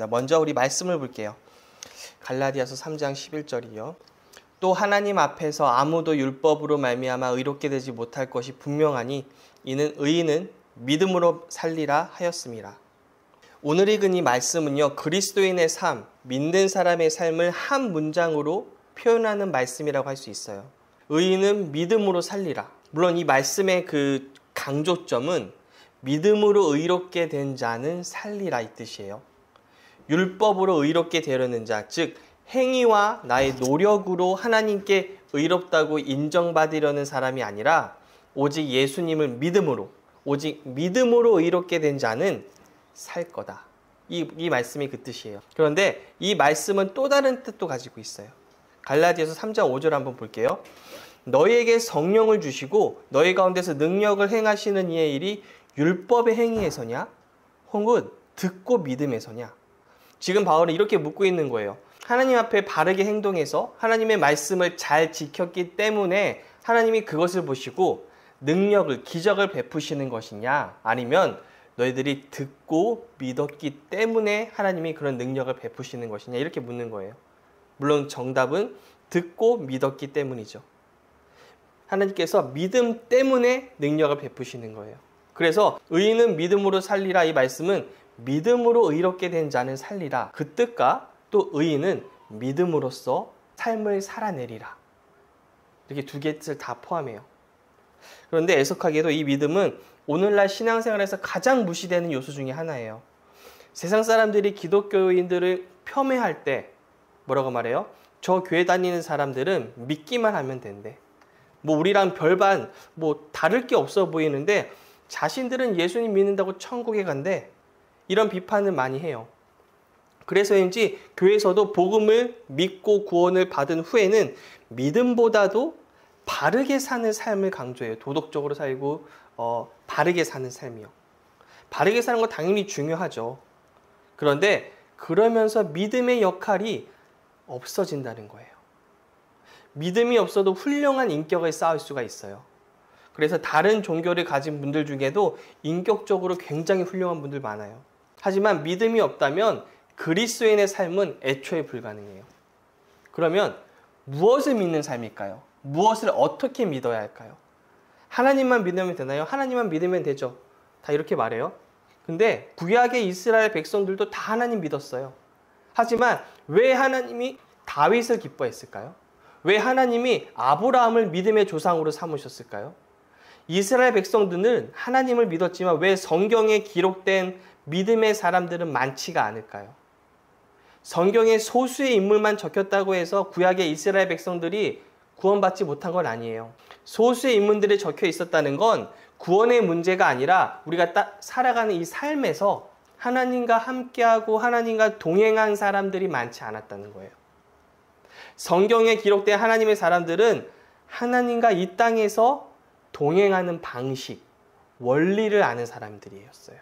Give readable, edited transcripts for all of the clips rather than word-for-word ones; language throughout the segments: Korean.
먼저 우리 말씀을 볼게요. 갈라디아서 3장 11절이요. 또 하나님 앞에서 아무도 율법으로 말미암아 의롭게 되지 못할 것이 분명하니 이는 의인은 믿음으로 살리라 하였음이라. 오늘 읽은 이 말씀은요, 그리스도인의 삶, 믿는 사람의 삶을 한 문장으로 표현하는 말씀이라고 할 수 있어요. 의인은 믿음으로 살리라. 물론 이 말씀의 그 강조점은 믿음으로 의롭게 된 자는 살리라 이 뜻이에요. 율법으로 의롭게 되려는 자, 즉 행위와 나의 노력으로 하나님께 의롭다고 인정받으려는 사람이 아니라 오직 예수님을 믿음으로, 오직 믿음으로 의롭게 된 자는 살 거다. 이 말씀이 그 뜻이에요. 그런데 이 말씀은 또 다른 뜻도 가지고 있어요. 갈라디아서 3장 5절 한번 볼게요. 너희에게 성령을 주시고 너희 가운데서 능력을 행하시는 이의 일이 율법의 행위에서냐? 혹은 듣고 믿음에서냐? 지금 바울은 이렇게 묻고 있는 거예요. 하나님 앞에 바르게 행동해서 하나님의 말씀을 잘 지켰기 때문에 하나님이 그것을 보시고 능력을, 기적을 베푸시는 것이냐? 아니면 너희들이 듣고 믿었기 때문에 하나님이 그런 능력을 베푸시는 것이냐? 이렇게 묻는 거예요. 물론 정답은 듣고 믿었기 때문이죠. 하나님께서 믿음 때문에 능력을 베푸시는 거예요. 그래서 의인은 믿음으로 살리라 이 말씀은 믿음으로 의롭게 된 자는 살리라 그 뜻과 또 의인은 믿음으로써 삶을 살아내리라 이렇게 두 개의 뜻을 다 포함해요. 그런데 애석하게도 이 믿음은 오늘날 신앙생활에서 가장 무시되는 요소 중에 하나예요. 세상 사람들이 기독교인들을 폄훼할 때 뭐라고 말해요? 저 교회 다니는 사람들은 믿기만 하면 된대. 우리랑 별반 다를 게 없어 보이는데 자신들은 예수님 믿는다고 천국에 간대. 이런 비판을 많이 해요. 그래서인지 교회에서도 복음을 믿고 구원을 받은 후에는 믿음보다도 바르게 사는 삶을 강조해요. 도덕적으로 살고 바르게 사는 삶이요. 바르게 사는 건 당연히 중요하죠. 그런데 그러면서 믿음의 역할이 없어진다는 거예요. 믿음이 없어도 훌륭한 인격을 쌓을 수가 있어요. 그래서 다른 종교를 가진 분들 중에도 인격적으로 굉장히 훌륭한 분들 많아요. 하지만 믿음이 없다면 그리스도인의 삶은 애초에 불가능해요. 그러면 무엇을 믿는 삶일까요? 무엇을 어떻게 믿어야 할까요? 하나님만 믿으면 되나요? 하나님만 믿으면 되죠. 다 이렇게 말해요. 근데 구약의 이스라엘 백성들도 다 하나님 믿었어요. 하지만 왜 하나님이 다윗을 기뻐했을까요? 왜 하나님이 아브라함을 믿음의 조상으로 삼으셨을까요? 이스라엘 백성들은 하나님을 믿었지만 왜 성경에 기록된 믿음의 사람들은 많지가 않을까요? 성경에 소수의 인물만 적혔다고 해서 구약의 이스라엘 백성들이 구원받지 못한 건 아니에요. 소수의 인물들이 적혀 있었다는 건 구원의 문제가 아니라 우리가 살아가는 이 삶에서 하나님과 함께하고 하나님과 동행한 사람들이 많지 않았다는 거예요. 성경에 기록된 하나님의 사람들은 하나님과 이 땅에서 동행하는 방식, 원리를 아는 사람들이었어요.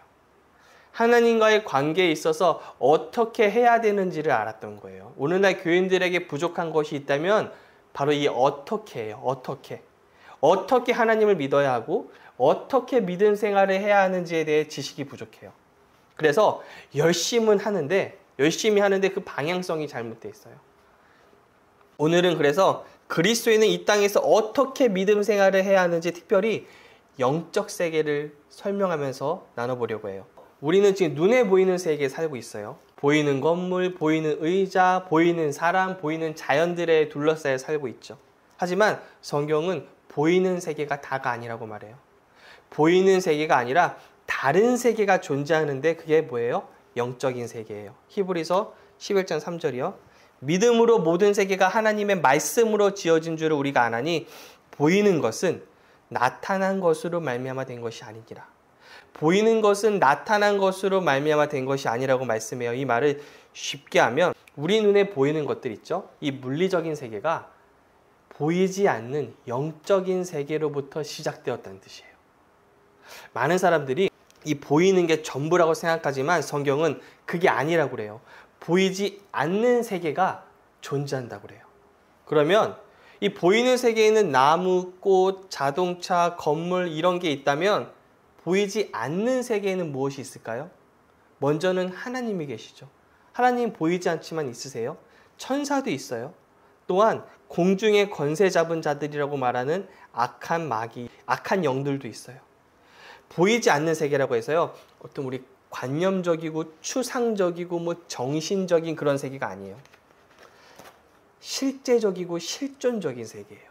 하나님과의 관계에 있어서 어떻게 해야 되는지를 알았던 거예요. 오늘날 교인들에게 부족한 것이 있다면 바로 이 어떻게예요. 어떻게 하나님을 믿어야 하고 어떻게 믿음 생활을 해야 하는지에 대해 지식이 부족해요. 그래서 열심히 하는데 그 방향성이 잘못되어 있어요. 오늘은 그래서 그리스도인은 이 땅에서 어떻게 믿음 생활을 해야 하는지 특별히 영적 세계를 설명하면서 나눠보려고 해요. 우리는 지금 눈에 보이는 세계에 살고 있어요. 보이는 건물, 보이는 의자, 보이는 사람, 보이는 자연들에 둘러싸여 살고 있죠. 하지만 성경은 보이는 세계가 다가 아니라고 말해요. 보이는 세계가 아니라 다른 세계가 존재하는데 그게 뭐예요? 영적인 세계예요. 히브리서 11장 3절이요. 믿음으로 모든 세계가 하나님의 말씀으로 지어진 줄을 우리가 아나니 보이는 것은 나타난 것으로 말미암아 된 것이 아니니라. 보이는 것은 나타난 것으로 말미암아 된 것이 아니라고 말씀해요. 이 말을 쉽게 하면 우리 눈에 보이는 것들 있죠? 이 물리적인 세계가 보이지 않는 영적인 세계로부터 시작되었다는 뜻이에요. 많은 사람들이 이 보이는 게 전부라고 생각하지만 성경은 그게 아니라고 그래요. 보이지 않는 세계가 존재한다고 그래요. 그러면 이 보이는 세계에는 나무, 꽃, 자동차, 건물 이런 게 있다면 보이지 않는 세계에는 무엇이 있을까요? 먼저는 하나님이 계시죠. 하나님 보이지 않지만 있으세요. 천사도 있어요. 또한 공중의 권세 잡은 자들이라고 말하는 악한 마귀, 악한 영들도 있어요. 보이지 않는 세계라고 해서요, 어떤 우리 관념적이고 추상적이고 뭐 정신적인 그런 세계가 아니에요. 실제적이고 실존적인 세계예요.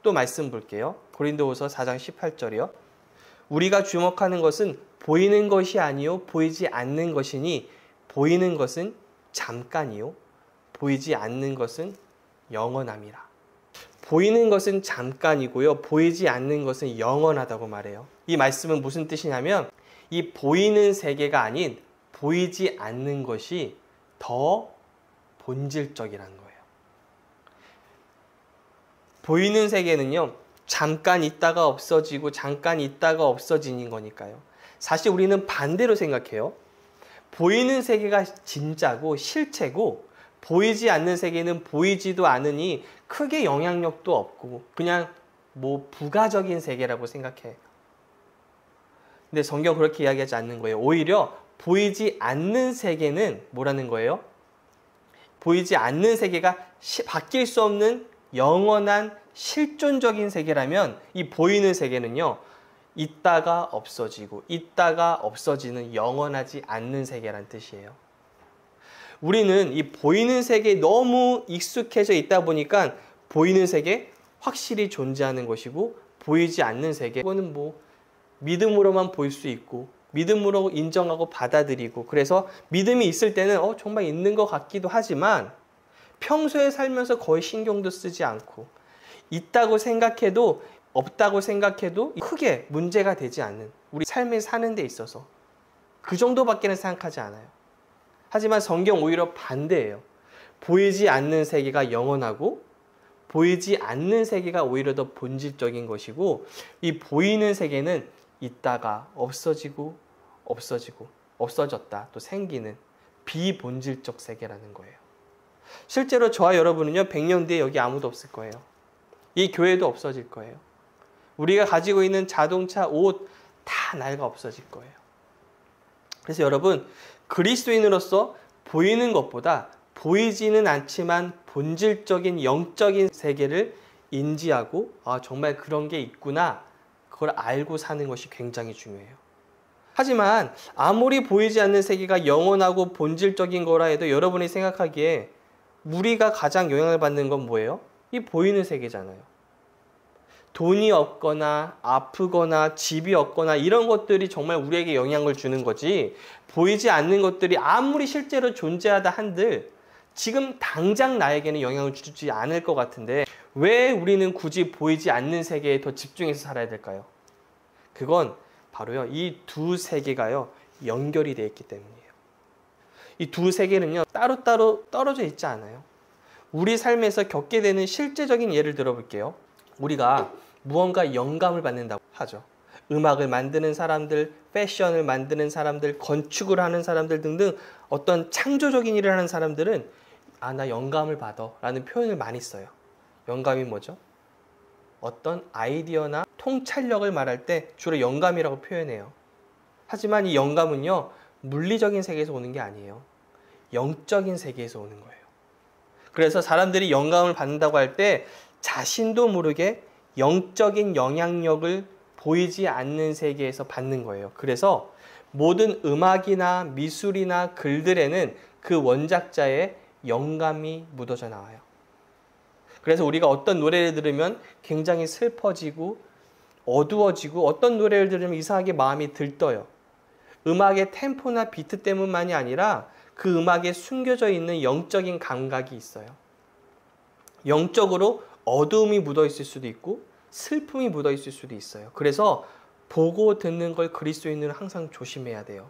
또 말씀 볼게요. 고린도후서 4장 18절이요. 우리가 주목하는 것은 보이는 것이 아니요 보이지 않는 것이니 보이는 것은 잠깐이요 보이지 않는 것은 영원함이라. 보이는 것은 잠깐이고요. 보이지 않는 것은 영원하다고 말해요. 이 말씀은 무슨 뜻이냐면 이 보이는 세계가 아닌 보이지 않는 것이 더 본질적이라는 거예요. 보이는 세계는요, 잠깐 있다가 없어지고 잠깐 있다가 없어지는 거니까요. 사실 우리는 반대로 생각해요. 보이는 세계가 진짜고 실체고 보이지 않는 세계는 보이지도 않으니 크게 영향력도 없고 그냥 뭐 부가적인 세계라고 생각해요. 근데 성경 그렇게 이야기하지 않는 거예요. 오히려 보이지 않는 세계는 뭐라는 거예요? 보이지 않는 세계가 바뀔 수 없는 영원한 실존적인 세계라면 이 보이는 세계는요, 있다가 없어지고 있다가 없어지는 영원하지 않는 세계란 뜻이에요. 우리는 이 보이는 세계에 너무 익숙해져 있다 보니까 보이는 세계 확실히 존재하는 것이고 보이지 않는 세계, 이거는 뭐 믿음으로만 볼 수 있고 믿음으로 인정하고 받아들이고, 그래서 믿음이 있을 때는 정말 있는 것 같기도 하지만 평소에 살면서 거의 신경도 쓰지 않고 있다고 생각해도 없다고 생각해도 크게 문제가 되지 않는 우리 삶에 사는 데 있어서 그 정도밖에는 생각하지 않아요. 하지만 성경 오히려 반대예요. 보이지 않는 세계가 영원하고 보이지 않는 세계가 오히려 더 본질적인 것이고, 이 보이는 세계는 있다가 없어지고 없어졌다 또 생기는 비본질적 세계라는 거예요. 실제로 저와 여러분은요, 100년 뒤에 여기 아무도 없을 거예요. 이 교회도 없어질 거예요. 우리가 가지고 있는 자동차, 옷 다 낡아 없어질 거예요. 그래서 여러분, 그리스도인으로서 보이는 것보다 보이지는 않지만 본질적인 영적인 세계를 인지하고 정말 그런 게 있구나, 그걸 알고 사는 것이 굉장히 중요해요. 하지만 아무리 보이지 않는 세계가 영원하고 본질적인 거라 해도 여러분이 생각하기에 우리가 가장 영향을 받는 건 뭐예요? 이 보이는 세계잖아요. 돈이 없거나 아프거나 집이 없거나 이런 것들이 정말 우리에게 영향을 주는 거지, 보이지 않는 것들이 아무리 실제로 존재하다 한들 지금 당장 나에게는 영향을 주지 않을 것 같은데 왜 우리는 굳이 보이지 않는 세계에 더 집중해서 살아야 될까요? 그건 바로요, 이 두 세계가요 연결이 되어 있기 때문이에요. 이 두 세계는요 따로따로 떨어져 있지 않아요. 우리 삶에서 겪게 되는 실제적인 예를 들어볼게요. 우리가 무언가 영감을 받는다고 하죠. 음악을 만드는 사람들, 패션을 만드는 사람들, 건축을 하는 사람들 등등 어떤 창조적인 일을 하는 사람들은 나 영감을 받아 라는 표현을 많이 써요. 영감이 뭐죠? 어떤 아이디어나 통찰력을 말할 때 주로 영감이라고 표현해요. 하지만 이 영감은요, 물리적인 세계에서 오는 게 아니에요. 영적인 세계에서 오는 거예요. 그래서 사람들이 영감을 받는다고 할 때 자신도 모르게 영적인 영향력을 보이지 않는 세계에서 받는 거예요. 그래서 모든 음악이나 미술이나 글들에는 그 원작자의 영감이 묻어져 나와요. 그래서 우리가 어떤 노래를 들으면 굉장히 슬퍼지고 어두워지고 어떤 노래를 들으면 이상하게 마음이 들떠요. 음악의 템포나 비트 때문만이 아니라 그 음악에 숨겨져 있는 영적인 감각이 있어요. 영적으로 어두움이 묻어 있을 수도 있고 슬픔이 묻어 있을 수도 있어요. 그래서 보고 듣는 걸 그리스도인은 항상 조심해야 돼요.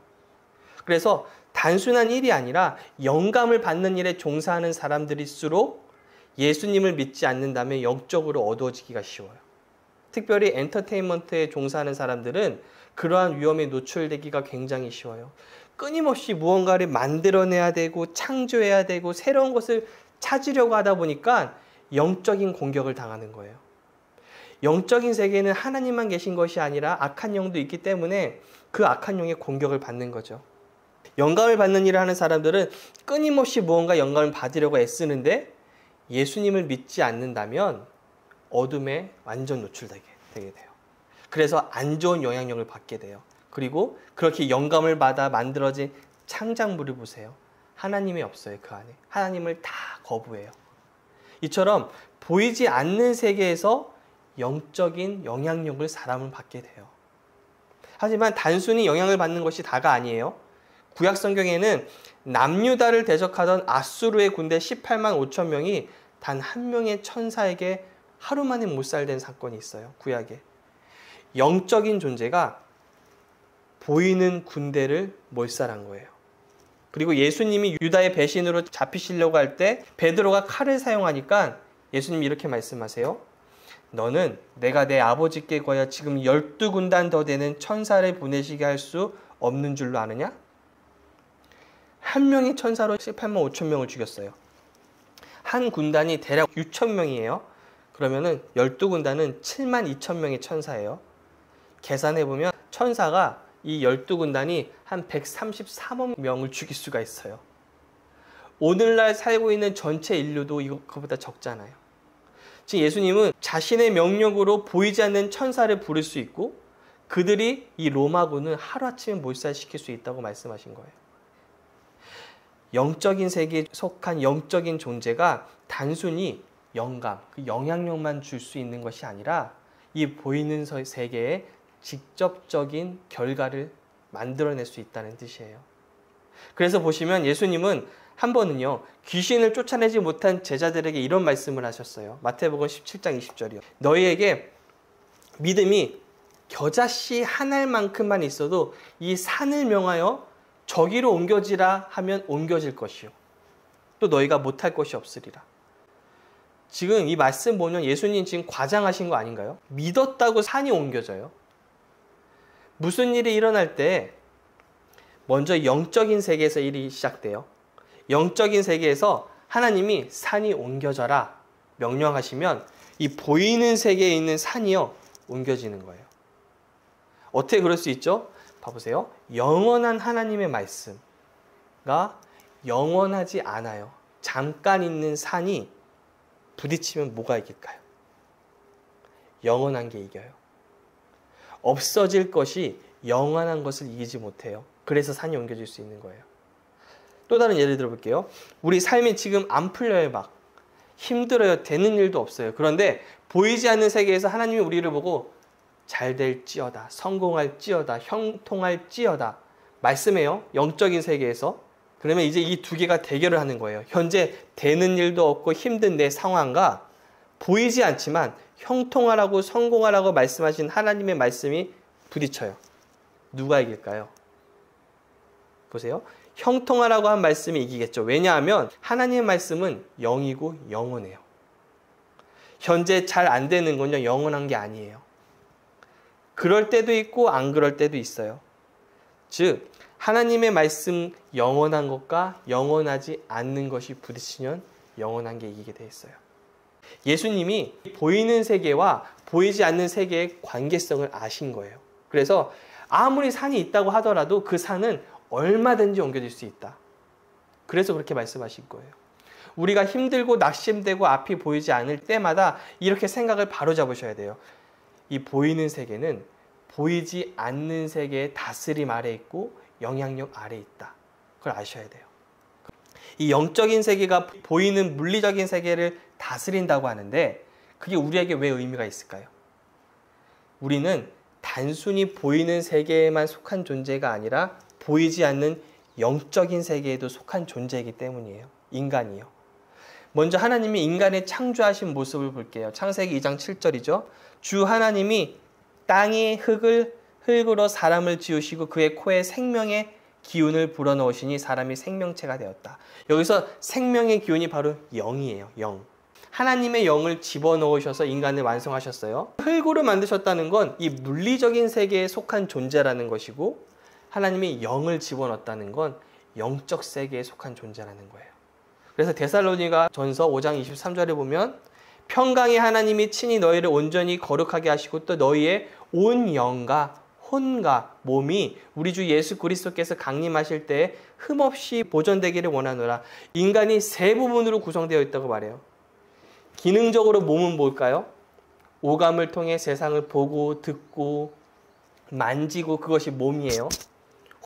그래서 단순한 일이 아니라 영감을 받는 일에 종사하는 사람들일수록 예수님을 믿지 않는다면 영적으로 어두워지기가 쉬워요. 특별히 엔터테인먼트에 종사하는 사람들은 그러한 위험에 노출되기가 굉장히 쉬워요. 끊임없이 무언가를 만들어내야 되고 창조해야 되고 새로운 것을 찾으려고 하다 보니까 영적인 공격을 당하는 거예요. 영적인 세계에는 하나님만 계신 것이 아니라 악한 영도 있기 때문에 그 악한 영의 공격을 받는 거죠. 영감을 받는 일을 하는 사람들은 끊임없이 무언가 영감을 받으려고 애쓰는데 예수님을 믿지 않는다면 어둠에 완전 노출되게 돼요. 그래서 안 좋은 영향력을 받게 돼요. 그리고 그렇게 영감을 받아 만들어진 창작물을 보세요. 하나님이 없어요. 그 안에. 하나님을 다 거부해요. 이처럼 보이지 않는 세계에서 영적인 영향력을 사람은 받게 돼요. 하지만 단순히 영향을 받는 것이 다가 아니에요. 구약 성경에는 남유다를 대적하던 아수르의 군대 18만 5천 명이 단 한 명의 천사에게 하루 만에 몰살된 사건이 있어요. 구약에. 영적인 존재가 보이는 군대를 몰살한 거예요. 그리고 예수님이 유다의 배신으로 잡히시려고 할 때 베드로가 칼을 사용하니까 예수님이 이렇게 말씀하세요. 너는 내가 내 아버지께 거하여 지금 12군단 더 되는 천사를 보내시게 할 수 없는 줄로 아느냐? 한 명의 천사로 18만 5천 명을 죽였어요. 한 군단이 대략 6천 명이에요. 그러면은 12군단은 7만 2천 명의 천사예요. 계산해보면 천사가 이 12군단이 한 134만 명을 죽일 수가 있어요. 오늘날 살고 있는 전체 인류도 그거보다 적잖아요. 지금 예수님은 자신의 명령으로 보이지 않는 천사를 부를 수 있고 그들이 이 로마군을 하루아침에 몰살시킬 수 있다고 말씀하신 거예요. 영적인 세계에 속한 영적인 존재가 단순히 영감, 그 영향력만 줄 수 있는 것이 아니라 이 보이는 세계에 직접적인 결과를 만들어낼 수 있다는 뜻이에요. 그래서 보시면 예수님은 한 번은요, 귀신을 쫓아내지 못한 제자들에게 이런 말씀을 하셨어요. 마태복음 17장 20절이요. 너희에게 믿음이 겨자씨 한 알만큼만 있어도 이 산을 명하여 저기로 옮겨지라 하면 옮겨질 것이요. 또 너희가 못할 것이 없으리라. 지금 이 말씀 보면 예수님 지금 과장하신 거 아닌가요? 믿었다고 산이 옮겨져요. 무슨 일이 일어날 때 먼저 영적인 세계에서 일이 시작돼요. 영적인 세계에서 하나님이 산이 옮겨져라 명령하시면 이 보이는 세계에 있는 산이요 옮겨지는 거예요. 어떻게 그럴 수 있죠? 봐보세요. 영원한 하나님의 말씀가 영원하지 않아요. 잠깐 있는 산이 부딪히면 뭐가 이길까요? 영원한 게 이겨요. 없어질 것이 영원한 것을 이기지 못해요. 그래서 산이 옮겨질 수 있는 거예요. 또 다른 예를 들어볼게요. 우리 삶이 지금 안 풀려요. 막 힘들어요. 되는 일도 없어요. 그런데 보이지 않는 세계에서 하나님이 우리를 보고 잘 될지어다, 성공할지어다, 형통할지어다 말씀해요. 영적인 세계에서. 그러면 이제 이 두 개가 대결을 하는 거예요. 현재 되는 일도 없고 힘든 내 상황과 보이지 않지만 형통하라고 성공하라고 말씀하신 하나님의 말씀이 부딪혀요. 누가 이길까요? 보세요. 형통하라고 한 말씀이 이기겠죠. 왜냐하면 하나님의 말씀은 영이고 영원해요. 현재 잘 안 되는 건요, 영원한 게 아니에요. 그럴 때도 있고 안 그럴 때도 있어요. 즉 하나님의 말씀 영원한 것과 영원하지 않는 것이 부딪히면 영원한 게 이기게 돼 있어요. 예수님이 보이는 세계와 보이지 않는 세계의 관계성을 아신 거예요. 그래서 아무리 산이 있다고 하더라도 그 산은 얼마든지 옮겨질 수 있다. 그래서 그렇게 말씀하신 거예요. 우리가 힘들고 낙심되고 앞이 보이지 않을 때마다 이렇게 생각을 바로잡으셔야 돼요. 이 보이는 세계는 보이지 않는 세계의 다스림 아래 있고 영향력 아래 있다. 그걸 아셔야 돼요. 이 영적인 세계가 보이는 물리적인 세계를 다스린다고 하는데 그게 우리에게 왜 의미가 있을까요? 우리는 단순히 보이는 세계에만 속한 존재가 아니라 보이지 않는 영적인 세계에도 속한 존재이기 때문이에요. 인간이요. 먼저 하나님이 인간의 창조하신 모습을 볼게요. 창세기 2장 7절이죠. 주 하나님이 땅의 흙으로 사람을 지으시고 그의 코에 생명의 기운을 불어넣으시니 사람이 생명체가 되었다. 여기서 생명의 기운이 바로 영이에요. 영. 하나님의 영을 집어넣으셔서 인간을 완성하셨어요. 흙으로 만드셨다는 건 이 물리적인 세계에 속한 존재라는 것이고 하나님이 영을 집어넣었다는 건 영적 세계에 속한 존재라는 거예요. 그래서 데살로니가 전서 5장 23절에 보면 평강의 하나님이 친히 너희를 온전히 거룩하게 하시고 또 너희의 온 영과 혼과 몸이 우리 주 예수 그리스도께서 강림하실 때 흠없이 보존되기를 원하노라. 인간이 세 부분으로 구성되어 있다고 말해요. 기능적으로 몸은 뭘까요? 오감을 통해 세상을 보고 듣고 만지고, 그것이 몸이에요.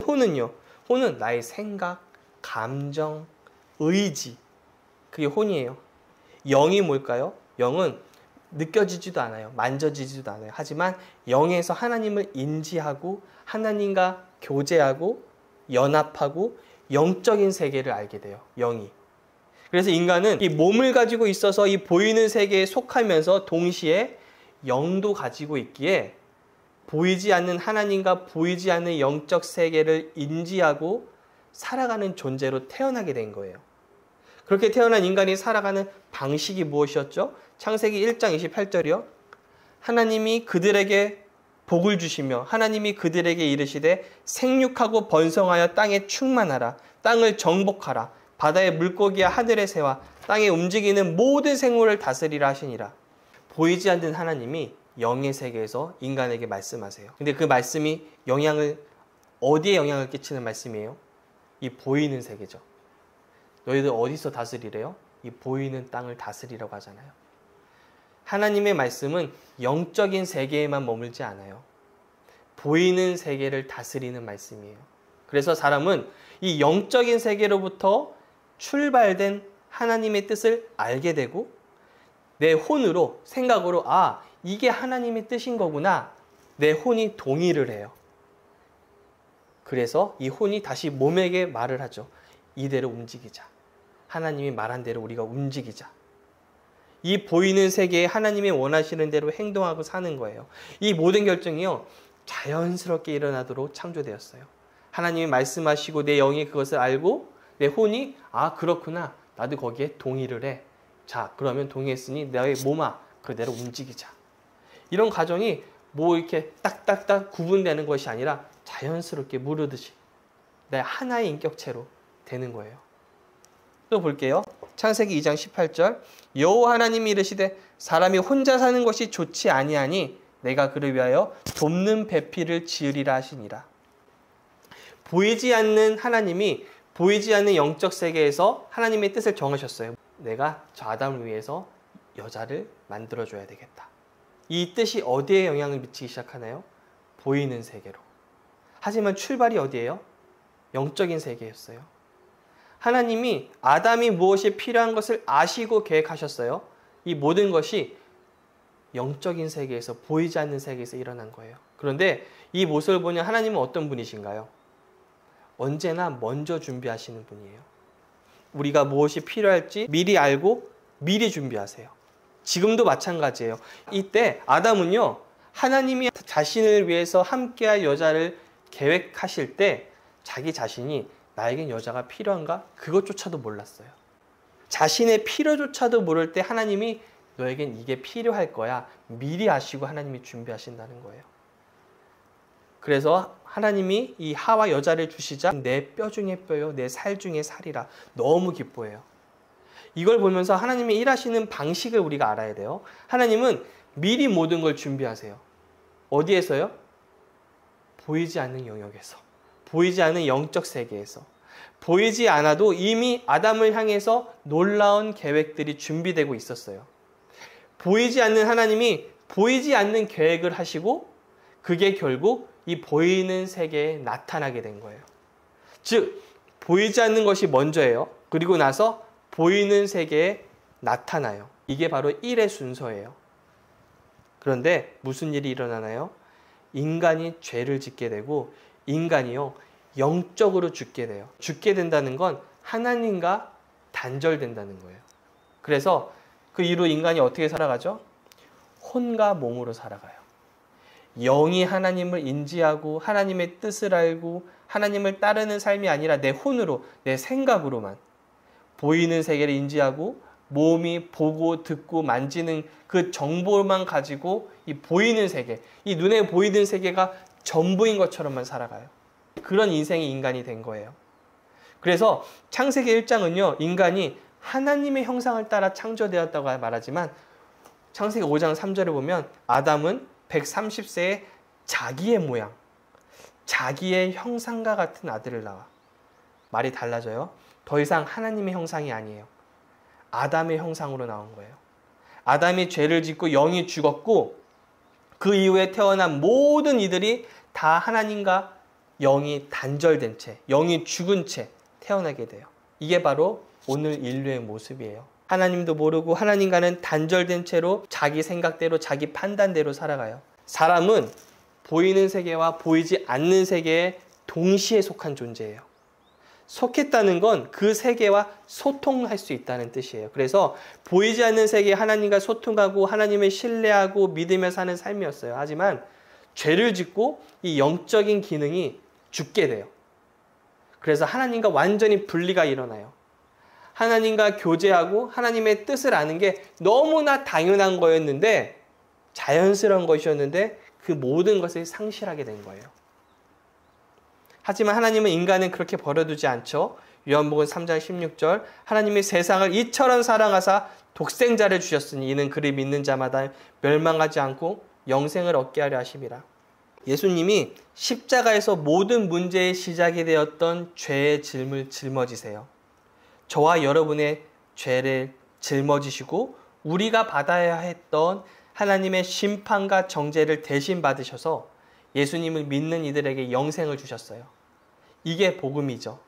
혼은요? 혼은 나의 생각, 감정, 의지, 그게 혼이에요. 영이 뭘까요? 영은 느껴지지도 않아요. 만져지지도 않아요. 하지만 영에서 하나님을 인지하고 하나님과 교제하고 연합하고 영적인 세계를 알게 돼요. 영이. 그래서 인간은 이 몸을 가지고 있어서 이 보이는 세계에 속하면서 동시에 영도 가지고 있기에 보이지 않는 하나님과 보이지 않는 영적 세계를 인지하고 살아가는 존재로 태어나게 된 거예요. 그렇게 태어난 인간이 살아가는 방식이 무엇이었죠? 창세기 1장 28절이요. 하나님이 그들에게 복을 주시며 하나님이 그들에게 이르시되 생육하고 번성하여 땅에 충만하라. 땅을 정복하라. 바다의 물고기와 하늘의 새와 땅에 움직이는 모든 생물을 다스리라 하시니라. 보이지 않는 하나님이 영의 세계에서 인간에게 말씀하세요. 근데 그 말씀이 어디에 영향을 끼치는 말씀이에요? 이 보이는 세계죠. 너희들 어디서 다스리래요? 이 보이는 땅을 다스리라고 하잖아요. 하나님의 말씀은 영적인 세계에만 머물지 않아요. 보이는 세계를 다스리는 말씀이에요. 그래서 사람은 이 영적인 세계로부터 출발된 하나님의 뜻을 알게 되고 내 혼으로, 생각으로 이게 하나님의 뜻인 거구나. 내 혼이 동의를 해요. 그래서 이 혼이 다시 몸에게 말을 하죠. 이대로 움직이자. 하나님이 말한 대로 우리가 움직이자. 이 보이는 세계에 하나님이 원하시는 대로 행동하고 사는 거예요. 이 모든 결정이요, 자연스럽게 일어나도록 창조되었어요. 하나님이 말씀하시고 내 영이 그것을 알고 내 혼이 그렇구나. 나도 거기에 동의를 해. 자, 그러면 동의했으니 너의 몸아 그대로 움직이자. 이런 과정이 이렇게 딱딱딱 구분되는 것이 아니라 자연스럽게 무르듯이 내 하나의 인격체로 되는 거예요. 또 볼게요. 창세기 2장 18절. 여호와 하나님이 이르시되 사람이 혼자 사는 것이 좋지 아니하니 내가 그를 위하여 돕는 배필을 지으리라 하시니라. 보이지 않는 하나님이 보이지 않는 영적 세계에서 하나님의 뜻을 정하셨어요. 내가 저 아담을 위해서 여자를 만들어줘야 되겠다. 이 뜻이 어디에 영향을 미치기 시작하나요? 보이는 세계로. 하지만 출발이 어디예요? 영적인 세계였어요. 하나님이 아담이 무엇이 필요한 것을 아시고 계획하셨어요. 이 모든 것이 영적인 세계에서, 보이지 않는 세계에서 일어난 거예요. 그런데 이 모습을 보니 하나님은 어떤 분이신가요? 언제나 먼저 준비하시는 분이에요. 우리가 무엇이 필요할지 미리 알고 미리 준비하세요. 지금도 마찬가지예요. 이때 아담은요, 하나님이 자신을 위해서 함께할 여자를 계획하실 때 자기 자신이 나에겐 여자가 필요한가? 그것조차도 몰랐어요. 자신의 필요조차도 모를 때 하나님이 너에겐 이게 필요할 거야. 미리 아시고 하나님이 준비하신다는 거예요. 그래서 하나님이 이 하와 여자를 주시자 내 뼈 중에 뼈요, 내 살 중에 살이라. 너무 기뻐해요. 이걸 보면서 하나님이 일하시는 방식을 우리가 알아야 돼요. 하나님은 미리 모든 걸 준비하세요. 어디에서요? 보이지 않는 영역에서. 보이지 않는 영적 세계에서. 보이지 않아도 이미 아담을 향해서 놀라운 계획들이 준비되고 있었어요. 보이지 않는 하나님이 보이지 않는 계획을 하시고 그게 결국 이 보이는 세계에 나타나게 된 거예요. 즉, 보이지 않는 것이 먼저예요. 그리고 나서 보이는 세계에 나타나요. 이게 바로 일의 순서예요. 그런데 무슨 일이 일어나나요? 인간이 죄를 짓게 되고 인간이요, 영적으로 죽게 돼요. 죽게 된다는 건 하나님과 단절된다는 거예요. 그래서 그 이후로 인간이 어떻게 살아가죠? 혼과 몸으로 살아가요. 영이 하나님을 인지하고 하나님의 뜻을 알고 하나님을 따르는 삶이 아니라 내 혼으로, 내 생각으로만 보이는 세계를 인지하고 몸이 보고 듣고 만지는 그 정보만 가지고 이 보이는 세계, 이 눈에 보이는 세계가 전부인 것처럼만 살아가요. 그런 인생이 인간이 된 거예요. 그래서 창세기 1장은요, 인간이 하나님의 형상을 따라 창조되었다고 말하지만 창세기 5장 3절에 보면 아담은 130세에 자기의 모양, 자기의 형상과 같은 아들을 낳아. 말이 달라져요. 더 이상 하나님의 형상이 아니에요. 아담의 형상으로 나온 거예요. 아담이 죄를 짓고 영이 죽었고 그 이후에 태어난 모든 이들이 다 하나님과 영이 단절된 채, 영이 죽은 채 태어나게 돼요. 이게 바로 오늘 인류의 모습이에요. 하나님도 모르고 하나님과는 단절된 채로 자기 생각대로 자기 판단대로 살아가요. 사람은 보이는 세계와 보이지 않는 세계에 동시에 속한 존재예요. 속했다는 건 그 세계와 소통할 수 있다는 뜻이에요. 그래서 보이지 않는 세계에 하나님과 소통하고 하나님을 신뢰하고 믿으며 사는 삶이었어요. 하지만 죄를 짓고 이 영적인 기능이 죽게 돼요. 그래서 하나님과 완전히 분리가 일어나요. 하나님과 교제하고 하나님의 뜻을 아는 게 너무나 당연한 거였는데, 자연스러운 것이었는데 그 모든 것을 상실하게 된 거예요. 하지만 하나님은 인간을 그렇게 버려두지 않죠. 요한복음 3장 16절 하나님이 세상을 이처럼 사랑하사 독생자를 주셨으니 이는 그를 믿는 자마다 멸망하지 않고 영생을 얻게 하려 하심이라. 예수님이 십자가에서 모든 문제의 시작이 되었던 죄의 짐을 짊어지세요. 저와 여러분의 죄를 짊어지시고 우리가 받아야 했던 하나님의 심판과 정죄를 대신 받으셔서 예수님을 믿는 이들에게 영생을 주셨어요. 이게 복음이죠.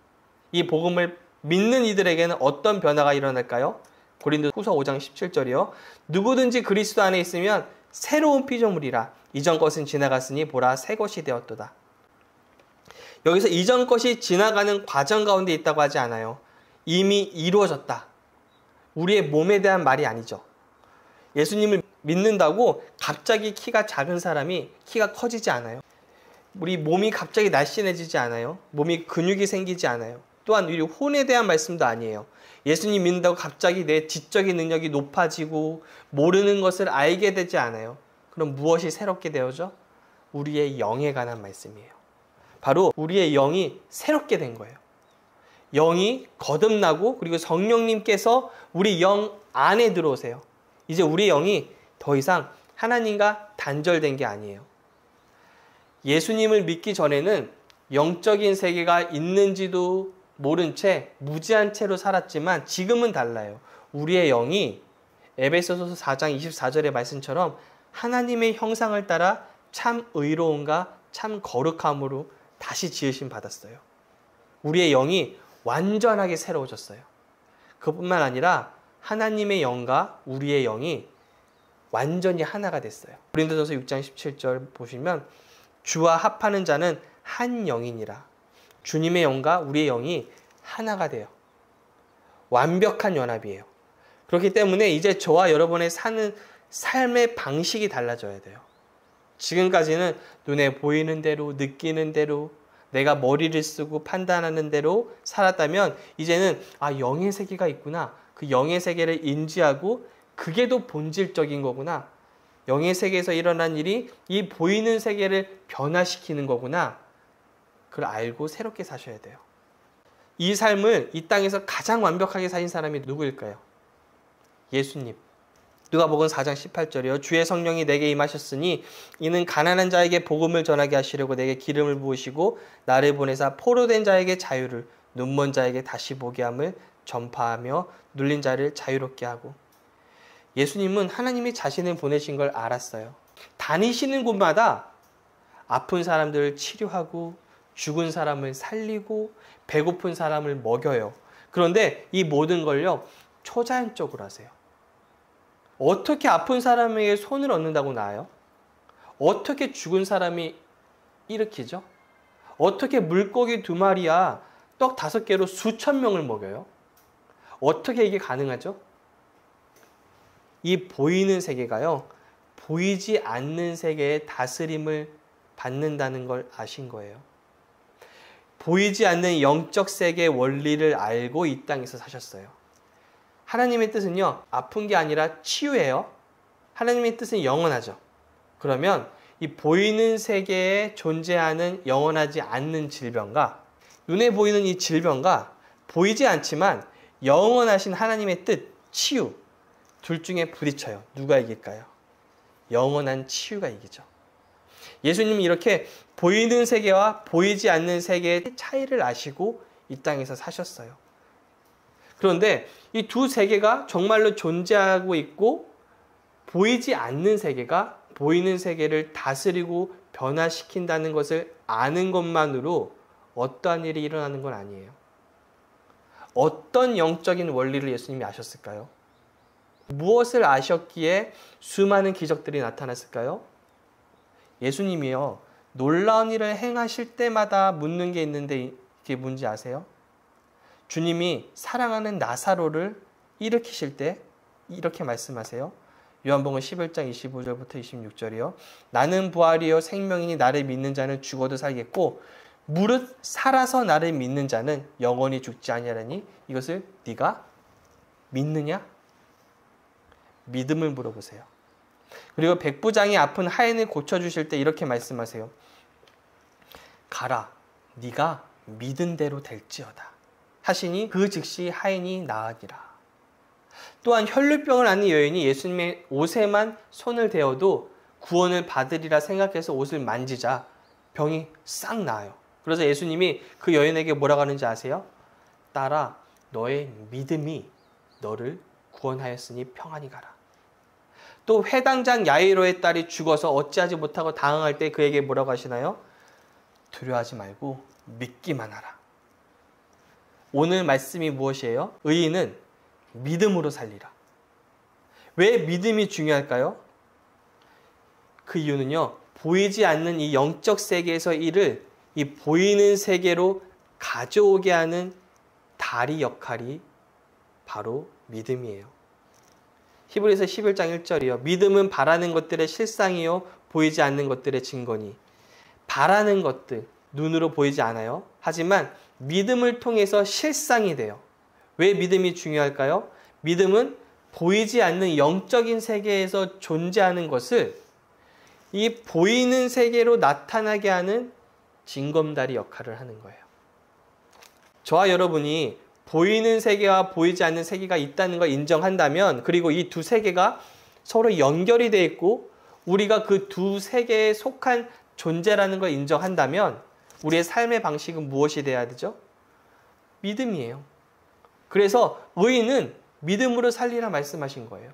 이 복음을 믿는 이들에게는 어떤 변화가 일어날까요? 고린도후서 5장 17절이요. 누구든지 그리스도 안에 있으면 새로운 피조물이라. 이전 것은 지나갔으니 보라 새 것이 되었도다. 여기서 이전 것이 지나가는 과정 가운데 있다고 하지 않아요. 이미 이루어졌다. 우리의 몸에 대한 말이 아니죠. 예수님을 믿는다고 갑자기 키가 작은 사람이 키가 커지지 않아요. 우리 몸이 갑자기 날씬해지지 않아요. 몸이 근육이 생기지 않아요. 또한 우리 혼에 대한 말씀도 아니에요. 예수님 믿는다고 갑자기 내 지적인 능력이 높아지고 모르는 것을 알게 되지 않아요. 그럼 무엇이 새롭게 되어져? 우리의 영에 관한 말씀이에요. 바로 우리의 영이 새롭게 된 거예요. 영이 거듭나고 그리고 성령님께서 우리 영 안에 들어오세요. 이제 우리 영이 더 이상 하나님과 단절된 게 아니에요. 예수님을 믿기 전에는 영적인 세계가 있는지도 모른 채 무지한 채로 살았지만 지금은 달라요. 우리의 영이 에베소서 4장 24절의 말씀처럼 하나님의 형상을 따라 참 의로움과 참 거룩함으로 다시 지으심 받았어요. 우리의 영이 완전하게 새로워졌어요. 그뿐만 아니라 하나님의 영과 우리의 영이 완전히 하나가 됐어요. 고린도전서 6장 17절 보시면 주와 합하는 자는 한 영이니라. 주님의 영과 우리의 영이 하나가 돼요. 완벽한 연합이에요. 그렇기 때문에 이제 저와 여러분의 사는 삶의 방식이 달라져야 돼요. 지금까지는 눈에 보이는 대로 느끼는 대로 내가 머리를 쓰고 판단하는 대로 살았다면 이제는 영의 세계가 있구나. 그 영의 세계를 인지하고 그게 더 본질적인 거구나. 영의 세계에서 일어난 일이 이 보이는 세계를 변화시키는 거구나. 그걸 알고 새롭게 사셔야 돼요. 이 삶을 이 땅에서 가장 완벽하게 사신 사람이 누구일까요? 예수님. 누가복음 4장 18절이요. 주의 성령이 내게 임하셨으니 이는 가난한 자에게 복음을 전하게 하시려고 내게 기름을 부으시고 나를 보내사 포로된 자에게 자유를, 눈먼 자에게 다시 보게 함을 전파하며 눌린 자를 자유롭게 하고. 예수님은 하나님이 자신을 보내신 걸 알았어요. 다니시는 곳마다 아픈 사람들을 치료하고 죽은 사람을 살리고 배고픈 사람을 먹여요. 그런데 이 모든 걸요 초자연적으로 하세요. 어떻게 아픈 사람에게 손을 얹는다고 나아요? 어떻게 죽은 사람이 일으키죠? 어떻게 물고기 2마리야 떡 5개로 수천 명을 먹여요? 어떻게 이게 가능하죠? 이 보이는 세계가요, 보이지 않는 세계의 다스림을 받는다는 걸 아신 거예요. 보이지 않는 영적 세계의 원리를 알고 이 땅에서 사셨어요. 하나님의 뜻은요, 아픈 게 아니라 치유예요. 하나님의 뜻은 영원하죠. 그러면 이 보이는 세계에 존재하는 영원하지 않는 질병과 눈에 보이는 이 질병과 보이지 않지만 영원하신 하나님의 뜻, 치유, 둘 중에 부딪혀요. 누가 이길까요? 영원한 치유가 이기죠. 예수님이 이렇게 보이는 세계와 보이지 않는 세계의 차이를 아시고 이 땅에서 사셨어요. 그런데 이 두 세계가 정말로 존재하고 있고 보이지 않는 세계가 보이는 세계를 다스리고 변화시킨다는 것을 아는 것만으로 어떠한 일이 일어나는 건 아니에요. 어떤 영적인 원리를 예수님이 아셨을까요? 무엇을 아셨기에 수많은 기적들이 나타났을까요? 예수님이요, 놀라운 일을 행하실 때마다 묻는 게 있는데 이게 뭔지 아세요? 주님이 사랑하는 나사로를 일으키실 때 이렇게 말씀하세요. 요한복음 11장 25절부터 26절이요. 나는 부활이요 생명이니 나를 믿는 자는 죽어도 살겠고 무릇 살아서 나를 믿는 자는 영원히 죽지 아니하리니 이것을 네가 믿느냐? 믿음을 물어보세요. 그리고 백부장이 아픈 하인을 고쳐주실 때 이렇게 말씀하세요. 가라, 네가 믿은 대로 될지어다 하시니 그 즉시 하인이 나으니라. 또한 혈루병을 앓는 여인이 예수님의 옷에만 손을 대어도 구원을 받으리라 생각해서 옷을 만지자 병이 싹 나아요. 그래서 예수님이 그 여인에게 뭐라고 하는지 아세요? 딸아, 너의 믿음이 너를 구원하였으니 평안히 가라. 또 회당장 야이로의 딸이 죽어서 어찌하지 못하고 당황할 때 그에게 뭐라고 하시나요? 두려워하지 말고 믿기만 하라. 오늘 말씀이 무엇이에요? 의인은 믿음으로 살리라. 왜 믿음이 중요할까요? 그 이유는요, 보이지 않는 이 영적 세계에서 일을 이 보이는 세계로 가져오게 하는 다리 역할이 바로 믿음이에요. 히브리서 11장 1절이요. 믿음은 바라는 것들의 실상이요 보이지 않는 것들의 증거니. 바라는 것들, 눈으로 보이지 않아요. 하지만 믿음을 통해서 실상이 돼요. 왜 믿음이 중요할까요? 믿음은 보이지 않는 영적인 세계에서 존재하는 것을 이 보이는 세계로 나타나게 하는 징검다리 역할을 하는 거예요. 저와 여러분이 보이는 세계와 보이지 않는 세계가 있다는 걸 인정한다면, 그리고 이 두 세계가 서로 연결이 되어 있고 우리가 그 두 세계에 속한 존재라는 걸 인정한다면 우리의 삶의 방식은 무엇이 돼야 되죠? 믿음이에요. 그래서 의인은 믿음으로 살리라 말씀하신 거예요.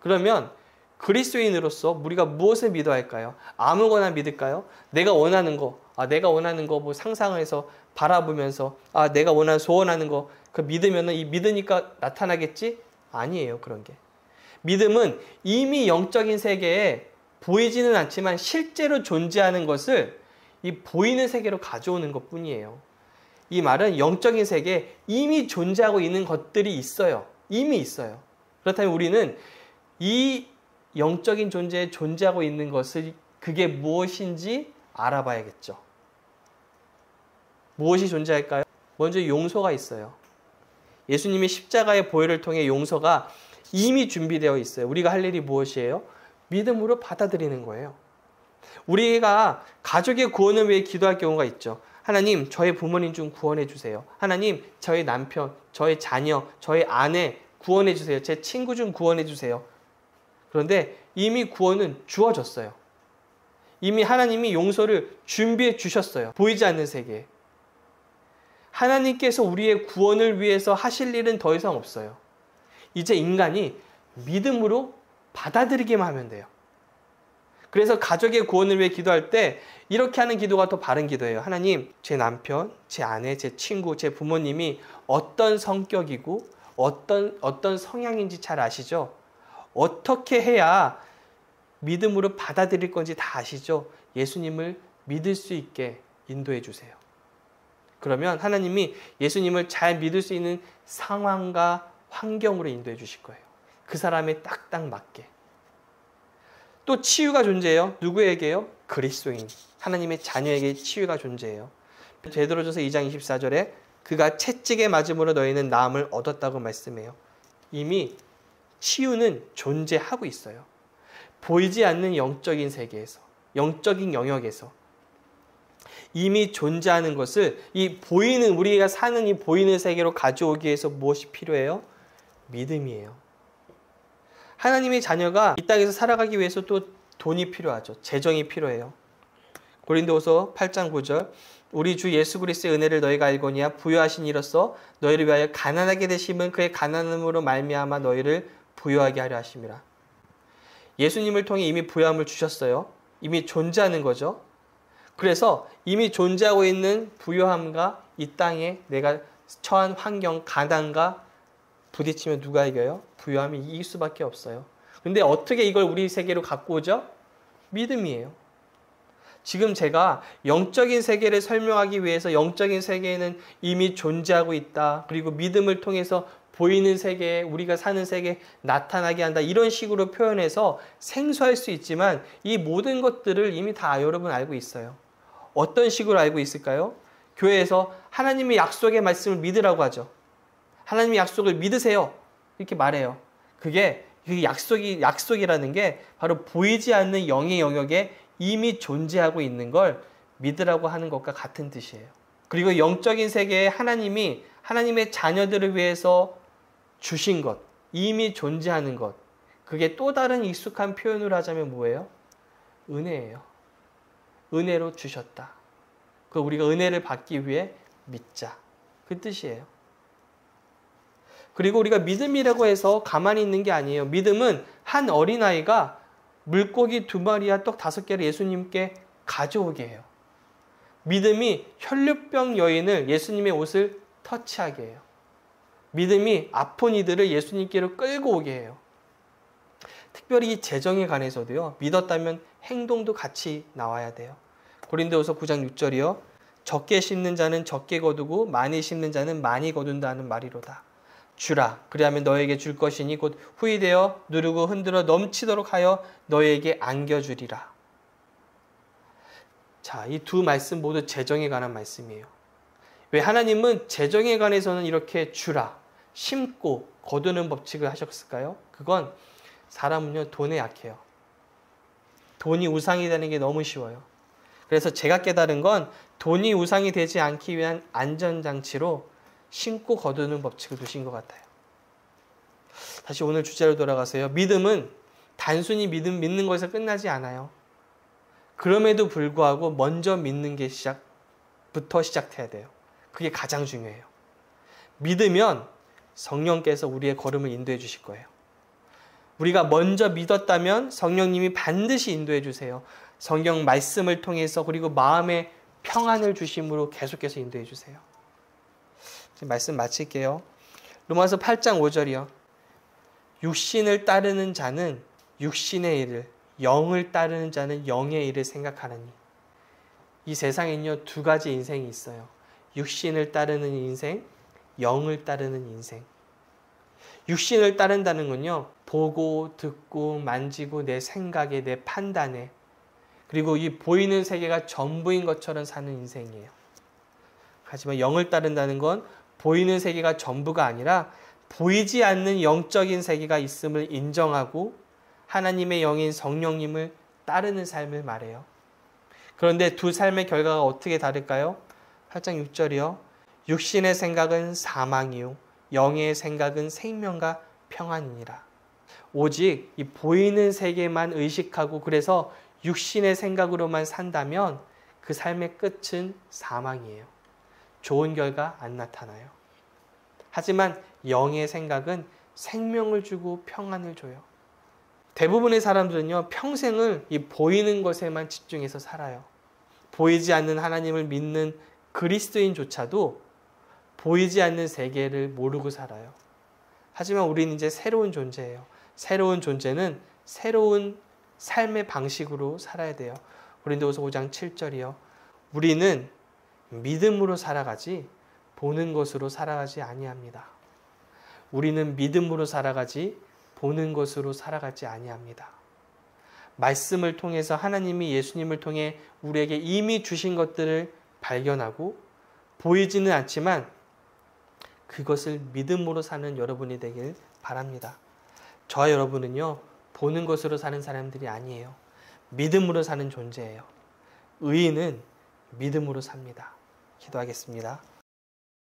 그러면 그리스도인으로서 우리가 무엇을 믿어야 할까요? 아무거나 믿을까요? 내가 원하는 거, 내가 원하는 거 뭐 상상을 해서 바라보면서 내가 원하는 소원하는 거 그 믿으면은 이 믿으니까 나타나겠지? 아니에요, 그런 게. 믿음은 이미 영적인 세계에 보이지는 않지만 실제로 존재하는 것을 이 보이는 세계로 가져오는 것뿐이에요. 이 말은 영적인 세계에 이미 존재하고 있는 것들이 있어요. 이미 있어요. 그렇다면 우리는 이 영적인 존재에 존재하고 있는 것을 그게 무엇인지 알아봐야겠죠. 무엇이 존재할까요? 먼저 용서가 있어요. 예수님이 십자가의 보혈을 통해 용서가 이미 준비되어 있어요. 우리가 할 일이 무엇이에요? 믿음으로 받아들이는 거예요. 우리가 가족의 구원을 위해 기도할 경우가 있죠. 하나님, 저의 부모님 좀 구원해 주세요. 하나님, 저의 남편, 저의 자녀, 저의 아내 구원해 주세요. 제 친구 좀 구원해 주세요. 그런데 이미 구원은 주어졌어요. 이미 하나님이 용서를 준비해 주셨어요. 보이지 않는 세계에. 하나님께서 우리의 구원을 위해서 하실 일은 더 이상 없어요. 이제 인간이 믿음으로 받아들이기만 하면 돼요. 그래서 가족의 구원을 위해 기도할 때 이렇게 하는 기도가 더 바른 기도예요. 하나님, 제 남편, 제 아내, 제 친구, 제 부모님이 어떤 성격이고 어떤 성향인지 잘 아시죠? 어떻게 해야 믿음으로 받아들일 건지 다 아시죠? 예수님을 믿을 수 있게 인도해 주세요. 그러면 하나님이 예수님을 잘 믿을 수 있는 상황과 환경으로 인도해 주실 거예요. 그 사람에 딱딱 맞게. 또 치유가 존재해요. 누구에게요? 그리스도인. 하나님의 자녀에게 치유가 존재해요. 베드로전서 2장 24절에 그가 채찍에 맞음으로 너희는 나음을 얻었다고 말씀해요. 이미 치유는 존재하고 있어요. 보이지 않는 영적인 세계에서, 영적인 영역에서 이미 존재하는 것을 이 보이는, 우리가 사는 이 보이는 세계로 가져오기 위해서 무엇이 필요해요? 믿음이에요. 하나님의 자녀가 이 땅에서 살아가기 위해서 또 돈이 필요하죠. 재정이 필요해요. 고린도후서 8장 9절 우리 주 예수 그리스도의 은혜를 너희가 알거니와 부요하신 이로써 너희를 위하여 가난하게 되심은 그의 가난함으로 말미암아 너희를 부요하게 하려 하심이라. 예수님을 통해 이미 부요함을 주셨어요. 이미 존재하는 거죠. 그래서 이미 존재하고 있는 부요함과 이 땅에 내가 처한 환경, 가난과 부딪히면 누가 이겨요? 부요함이 이길 수밖에 없어요. 근데 어떻게 이걸 우리 세계로 갖고 오죠? 믿음이에요. 지금 제가 영적인 세계를 설명하기 위해서 영적인 세계에는 이미 존재하고 있다. 그리고 믿음을 통해서 보이는 세계에 우리가 사는 세계에 나타나게 한다. 이런 식으로 표현해서 생소할 수 있지만 이 모든 것들을 이미 다 여러분 알고 있어요. 어떤 식으로 알고 있을까요? 교회에서 하나님의 약속의 말씀을 믿으라고 하죠. 하나님의 약속을 믿으세요. 이렇게 말해요. 그게 약속이라는 게 바로 보이지 않는 영의 영역에 이미 존재하고 있는 걸 믿으라고 하는 것과 같은 뜻이에요. 그리고 영적인 세계에 하나님이 하나님의 자녀들을 위해서 주신 것, 이미 존재하는 것, 그게 또 다른 익숙한 표현으로 하자면 뭐예요? 은혜예요. 은혜로 주셨다. 그 우리가 은혜를 받기 위해 믿자. 그 뜻이에요. 그리고 우리가 믿음이라고 해서 가만히 있는 게 아니에요. 믿음은 한 어린아이가 물고기 2마리와 떡 5개를 예수님께 가져오게 해요. 믿음이 혈류병 여인을 예수님의 옷을 터치하게 해요. 믿음이 아픈 이들을 예수님께로 끌고 오게 해요. 특별히 이 재정에 관해서도요. 믿었다면 행동도 같이 나와야 돼요. 고린도후서 9장 6절이요. 적게 심는 자는 적게 거두고 많이 심는 자는 많이 거둔다는 말이로다. 주라. 그리하면 너에게 줄 것이니 곧 후이되어 누르고 흔들어 넘치도록 하여 너에게 안겨주리라. 자, 이 두 말씀 모두 재정에 관한 말씀이에요. 왜 하나님은 재정에 관해서는 이렇게 주라, 심고 거두는 법칙을 하셨을까요? 그건 사람은요 돈에 약해요. 돈이 우상이 되는 게 너무 쉬워요. 그래서 제가 깨달은 건 돈이 우상이 되지 않기 위한 안전장치로 심고 거두는 법칙을 두신 것 같아요. 다시 오늘 주제로 돌아가세요. 믿음은 단순히 믿는 것에서 끝나지 않아요. 그럼에도 불구하고 먼저 믿는 게 부터 시작해야 돼요. 그게 가장 중요해요. 믿으면 성령께서 우리의 걸음을 인도해 주실 거예요. 우리가 먼저 믿었다면 성령님이 반드시 인도해 주세요. 성경 말씀을 통해서 그리고 마음의 평안을 주심으로 계속해서 인도해 주세요. 말씀 마칠게요. 로마서 8장 5절이요. 육신을 따르는 자는 육신의 일을, 영을 따르는 자는 영의 일을 생각하느니. 이 세상에는요 2가지 인생이 있어요. 육신을 따르는 인생, 영을 따르는 인생. 육신을 따른다는 건요 보고 듣고 만지고 내 생각에 내 판단에 그리고 이 보이는 세계가 전부인 것처럼 사는 인생이에요. 하지만 영을 따른다는 건 보이는 세계가 전부가 아니라 보이지 않는 영적인 세계가 있음을 인정하고 하나님의 영인 성령님을 따르는 삶을 말해요. 그런데 두 삶의 결과가 어떻게 다를까요? 8장 6절이요. 육신의 생각은 사망이요 영의 생각은 생명과 평안이니라. 오직 이 보이는 세계만 의식하고 그래서 육신의 생각으로만 산다면 그 삶의 끝은 사망이에요. 좋은 결과 안 나타나요. 하지만 영의 생각은 생명을 주고 평안을 줘요. 대부분의 사람들은요 평생을 이 보이는 것에만 집중해서 살아요. 보이지 않는 하나님을 믿는 그리스도인조차도 보이지 않는 세계를 모르고 살아요. 하지만 우리는 이제 새로운 존재예요. 새로운 존재는 새로운 삶의 방식으로 살아야 돼요. 고린도후서 5장 7절이요. 우리는 믿음으로 살아가지 보는 것으로 살아가지 아니합니다. 우리는 믿음으로 살아가지 보는 것으로 살아가지 아니합니다. 말씀을 통해서 하나님이 예수님을 통해 우리에게 이미 주신 것들을 발견하고 보이지는 않지만 그것을 믿음으로 사는 여러분이 되길 바랍니다. 저와 여러분은요 보는 것으로 사는 사람들이 아니에요. 믿음으로 사는 존재예요. 의인은 믿음으로 삽니다. 기도하겠습니다.